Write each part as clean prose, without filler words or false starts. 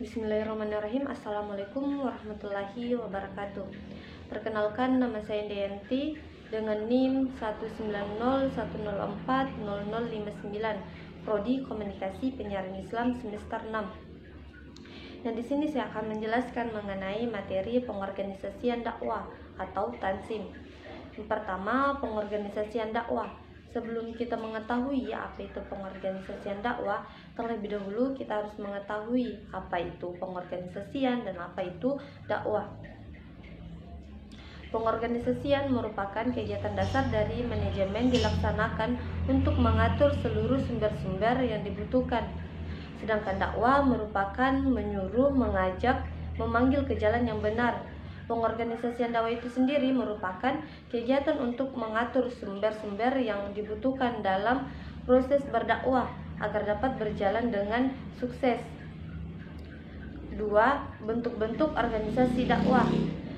Bismillahirrahmanirrahim. Assalamualaikum warahmatullahi wabarakatuh. Perkenalkan, nama saya Deyanti dengan NIM 19010400059, Prodi Komunikasi Penyiaran Islam semester 6. Nah, di sini saya akan menjelaskan mengenai materi pengorganisasian dakwah atau tansim. Yang pertama, pengorganisasian dakwah. Sebelum kita mengetahui apa itu pengorganisasian dakwah, terlebih dahulu kita harus mengetahui apa itu pengorganisasian dan apa itu dakwah. Pengorganisasian merupakan kegiatan dasar dari manajemen dilaksanakan untuk mengatur seluruh sumber-sumber yang dibutuhkan. Sedangkan dakwah merupakan menyuruh, mengajak, memanggil ke jalan yang benar. Pengorganisasian dakwah itu sendiri merupakan kegiatan untuk mengatur sumber-sumber yang dibutuhkan dalam proses berdakwah agar dapat berjalan dengan sukses. 2. Bentuk-bentuk organisasi dakwah.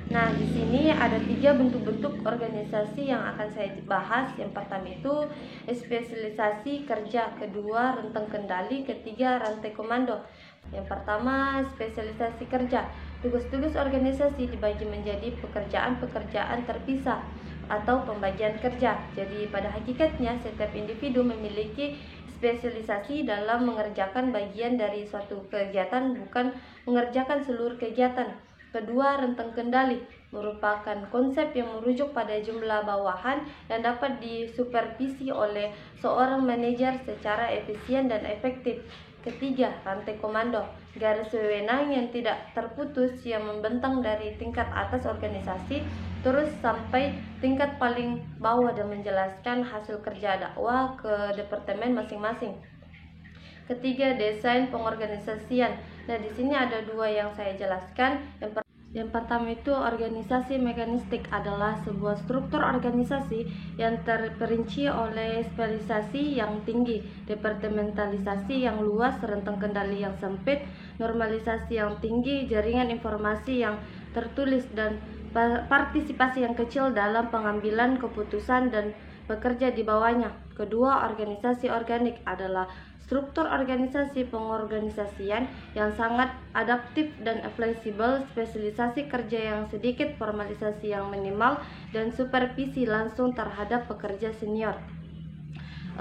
Nah, di sini ada 3 bentuk-bentuk organisasi yang akan saya bahas. Yang pertama itu spesialisasi kerja, kedua rentang kendali, ketiga rantai komando. Yang pertama, spesialisasi kerja. Tugas-tugas organisasi dibagi menjadi pekerjaan-pekerjaan terpisah atau pembagian kerja. Jadi pada hakikatnya setiap individu memiliki spesialisasi dalam mengerjakan bagian dari suatu kegiatan, bukan mengerjakan seluruh kegiatan. Kedua, rentang kendali merupakan konsep yang merujuk pada jumlah bawahan yang dapat disupervisi oleh seorang manajer secara efisien dan efektif. Ketiga, rantai komando, garis wewenang yang tidak terputus yang membentang dari tingkat atas organisasi terus sampai tingkat paling bawah dan menjelaskan hasil kerja dakwah ke departemen masing-masing. Ketiga, desain pengorganisasian. Nah, di sini ada 2 yang saya jelaskan. Yang pertama itu organisasi mekanistik adalah sebuah struktur organisasi yang terperinci oleh spesialisasi yang tinggi, departementalisasi yang luas, rentang kendali yang sempit, normalisasi yang tinggi, jaringan informasi yang tertulis, dan partisipasi yang kecil dalam pengambilan keputusan dan bekerja di bawahnya. Kedua, organisasi organik adalah struktur organisasi pengorganisasian yang sangat adaptif dan fleksibel, spesialisasi kerja yang sedikit, formalisasi yang minimal, dan supervisi langsung terhadap pekerja senior.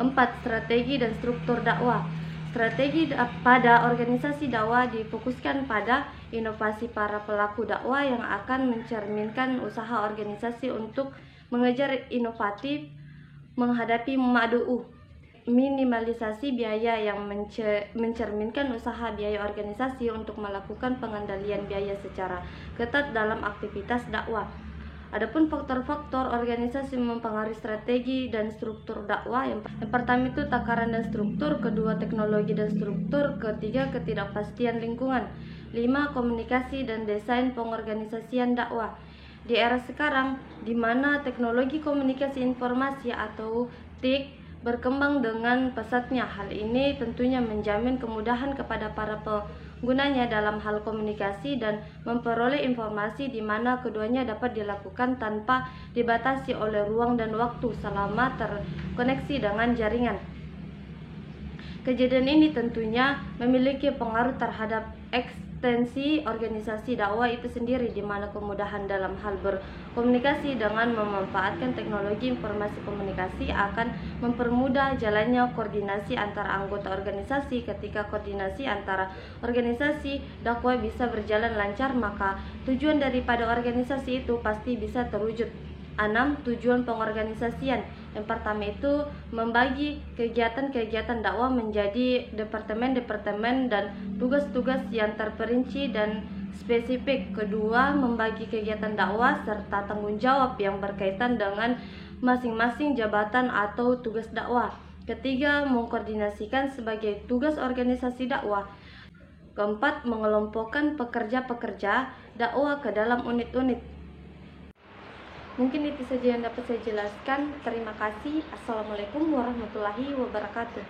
4. Strategi dan struktur dakwah. Strategi pada organisasi dakwah difokuskan pada inovasi para pelaku dakwah yang akan mencerminkan usaha organisasi untuk mengejar inovatif menghadapi mad'u. Minimalisasi biaya yang mencerminkan usaha biaya organisasi untuk melakukan pengendalian biaya secara ketat dalam aktivitas dakwah. Adapun faktor-faktor organisasi mempengaruhi strategi dan struktur dakwah. Yang pertama itu takaran dan struktur, kedua teknologi dan struktur, ketiga ketidakpastian lingkungan, 5. Komunikasi dan desain pengorganisasian dakwah. Di era sekarang, di mana teknologi komunikasi informasi atau TIK berkembang dengan pesatnya, hal ini tentunya menjamin kemudahan kepada para penggunanya dalam hal komunikasi dan memperoleh informasi, di mana keduanya dapat dilakukan tanpa dibatasi oleh ruang dan waktu selama terkoneksi dengan jaringan. Kejadian ini tentunya memiliki pengaruh terhadap ekstensi organisasi dakwah itu sendiri, di mana kemudahan dalam hal berkomunikasi dengan memanfaatkan teknologi informasi komunikasi akan mempermudah jalannya koordinasi antara anggota organisasi. Ketika koordinasi antara organisasi dakwah bisa berjalan lancar, maka tujuan daripada organisasi itu pasti bisa terwujud. 6. Tujuan pengorganisasian. Yang pertama itu membagi kegiatan-kegiatan dakwah menjadi departemen-departemen dan tugas-tugas yang terperinci dan spesifik. Kedua, membagi kegiatan dakwah serta tanggung jawab yang berkaitan dengan masing-masing jabatan atau tugas dakwah. Ketiga, mengkoordinasikan sebagai tugas organisasi dakwah. Keempat, mengelompokkan pekerja-pekerja dakwah ke dalam unit-unit. Mungkin itu saja yang dapat saya jelaskan. Terima kasih. Assalamualaikum warahmatullahi wabarakatuh.